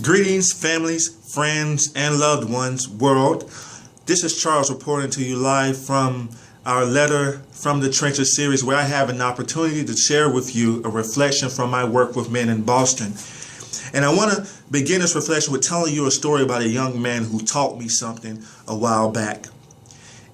Greetings, families, friends, and loved ones, world. This is Charles reporting to you live from our Letter from the Trenches series, where I have an opportunity to share with you a reflection from my work with men in Boston. And I want to begin this reflection with telling you a story about a young man who taught me something a while back.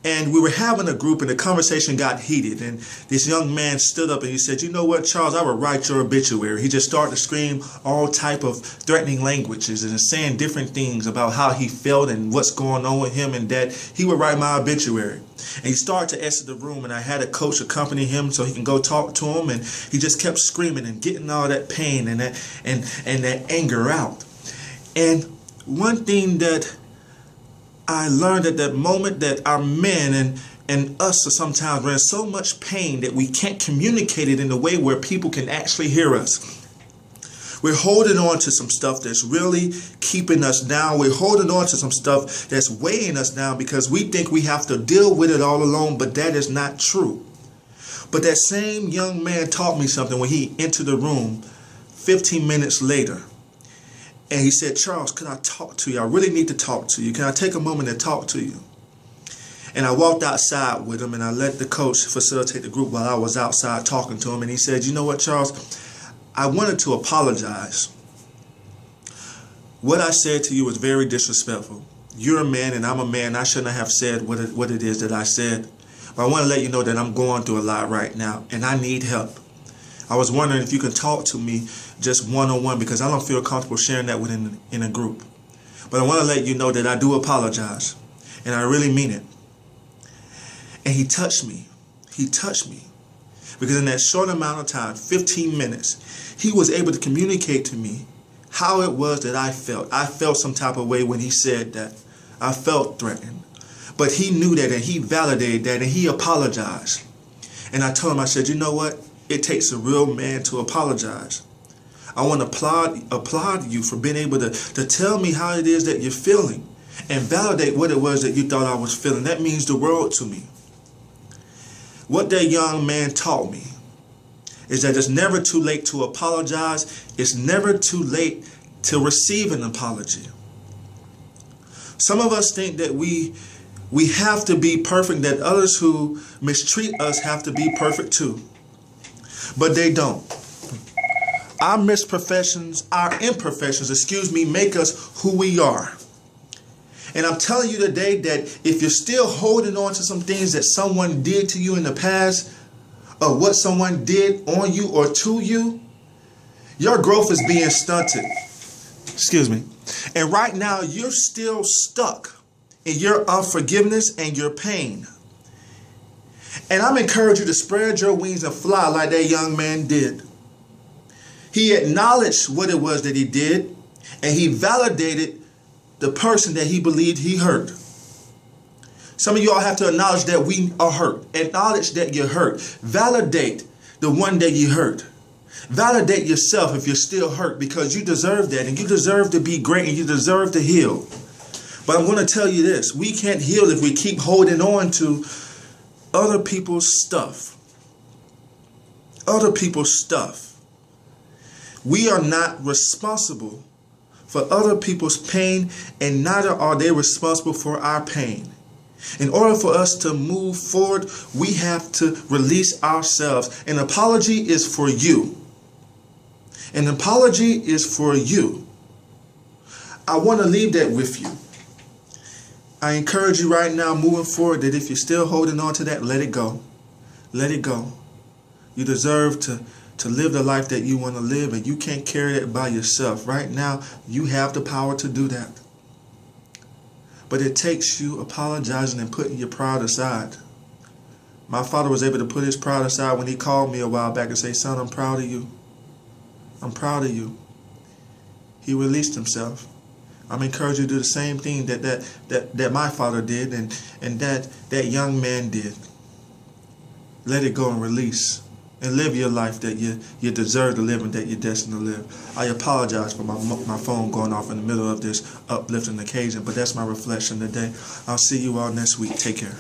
And we were having a group and the conversation got heated, and this young man stood up and he said, "You know what, Charles, I would write your obituary." He just started to scream all type of threatening languages and saying different things about how he felt and what's going on with him, and that he would write my obituary. And he started to exit the room, and I had a coach accompany him so he can go talk to him, and he just kept screaming and getting all that pain and that anger out. And one thing that I learned at that moment, that our men and us are sometimes we're in so much pain that we can't communicate it in a way where people can actually hear us. We're holding on to some stuff that's really keeping us down. We're holding on to some stuff that's weighing us down because we think we have to deal with it all alone, but that is not true. But that same young man taught me something when he entered the room 15 minutes later. And he said, "Charles, can I talk to you? I really need to talk to you. Can I take a moment to talk to you?" And I walked outside with him, and I let the coach facilitate the group while I was outside talking to him. And he said, "You know what, Charles? I wanted to apologize. What I said to you was very disrespectful. You're a man and I'm a man. I shouldn't have said what it is that I said. But I want to let you know that I'm going through a lot right now, and I need help. I was wondering if you can talk to me just one-on-one, because I don't feel comfortable sharing that in a group. But I want to let you know that I do apologize, and I really mean it." And he touched me. He touched me. Because in that short amount of time, 15 minutes, he was able to communicate to me how it was that I felt. I felt some type of way when he said that. I felt threatened. But he knew that, and he validated that, and he apologized. And I told him, I said, "You know what? It takes a real man to apologize. I want to applaud you for being able to tell me how it is that you're feeling and validate what it was that you thought I was feeling. That means the world to me." What that young man taught me is that it's never too late to apologize. It's never too late to receive an apology. Some of us think that we have to be perfect, that others who mistreat us have to be perfect too. But they don't. Our imperfections, make us who we are. And I'm telling you today that if you're still holding on to some things that someone did to you in the past, or what someone did on you or to you, your growth is being stunted. And right now, you're still stuck in your unforgiveness and your pain. And I'm encouraging you to spread your wings and fly like that young man did. He acknowledged what it was that he did, and he validated the person that he believed he hurt. Some of you all have to acknowledge that we are hurt. Acknowledge that you're hurt. Validate the one that you hurt. Validate yourself if you're still hurt, because you deserve that, and you deserve to be great, and you deserve to heal. But I'm going to tell you this. We can't heal if we keep holding on to other people's stuff. Other people's stuff. We are not responsible for other people's pain, and neither are they responsible for our pain. In order for us to move forward, we have to release ourselves. An apology is for you. An apology is for you. I want to leave that with you. I encourage you right now, moving forward, that if you're still holding on to that, let it go. Let it go. You deserve to live the life that you want to live, and you can't carry that by yourself. Right now, you have the power to do that. But it takes you apologizing and putting your pride aside. My father was able to put his pride aside when he called me a while back and say, "Son, I'm proud of you. I'm proud of you." He released himself. I'm encouraging you to do the same thing that my father did, and that young man did. Let it go and release. And live your life that you deserve to live and that you're destined to live. I apologize for my phone going off in the middle of this uplifting occasion, but that's my reflection today. I'll see you all next week. Take care.